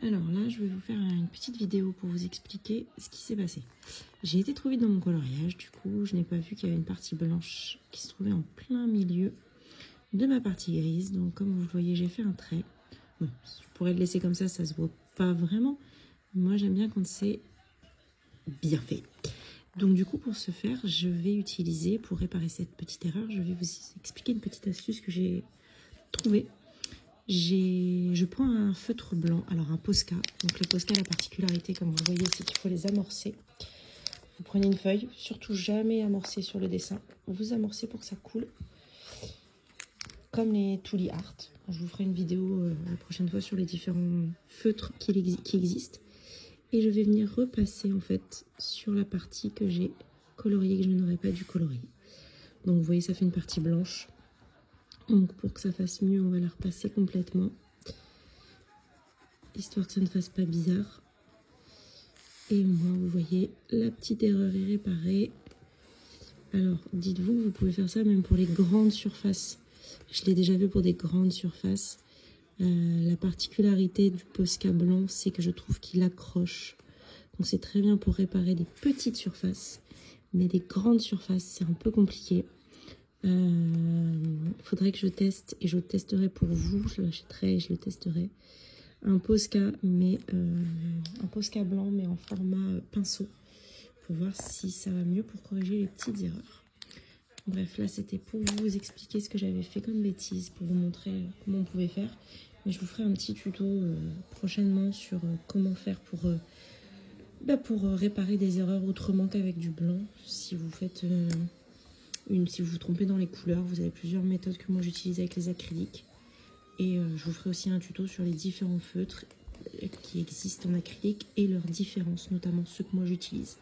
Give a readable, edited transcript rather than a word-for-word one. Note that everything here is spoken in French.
Alors là, je vais vous faire une petite vidéo pour vous expliquer ce qui s'est passé. J'ai été trop vite dans mon coloriage, du coup, je n'ai pas vu qu'il y avait une partie blanche qui se trouvait en plein milieu de ma partie grise. Donc, comme vous le voyez, j'ai fait un trait. Bon, je pourrais le laisser comme ça se voit pas vraiment. Moi, j'aime bien quand c'est bien fait. Donc, du coup, pour ce faire, je vais utiliser, pour réparer cette petite erreur, je vais vous expliquer une petite astuce que j'ai trouvée. Je prends un feutre blanc, alors un Posca. Donc le Posca, la particularité, comme vous le voyez, c'est qu'il faut les amorcer. Vous prenez une feuille, surtout jamais amorcer sur le dessin. Vous amorcez pour que ça coule, comme les Tooly Art. Je vous ferai une vidéo la prochaine fois sur les différents feutres qui existent. Et je vais venir repasser en fait sur la partie que j'ai coloriée, que je n'aurais pas dû colorier. Donc vous voyez, ça fait une partie blanche. Donc pour que ça fasse mieux, on va la repasser complètement, histoire que ça ne fasse pas bizarre. Et au moins, vous voyez, la petite erreur est réparée. Alors, dites-vous, vous pouvez faire ça même pour les grandes surfaces. Je l'ai déjà vu pour des grandes surfaces. La particularité du Posca blanc, c'est que je trouve qu'il accroche. Donc c'est très bien pour réparer des petites surfaces. Mais des grandes surfaces, c'est un peu compliqué. Faudrait que je teste et je le testerai pour vous. Je l'achèterai et je le testerai. Un Posca, mais un Posca blanc, mais en format pinceau, pour voir si ça va mieux pour corriger les petites erreurs. Bref, là c'était pour vous expliquer ce que j'avais fait comme bêtise, pour vous montrer comment on pouvait faire. Mais je vous ferai un petit tuto prochainement sur comment faire pour réparer des erreurs autrement qu'avec du blanc. Si vous faites si vous vous trompez dans les couleurs, vous avez plusieurs méthodes que moi j'utilise avec les acryliques. Et je vous ferai aussi un tuto sur les différents feutres qui existent en acrylique et leurs différences, notamment ceux que moi j'utilise.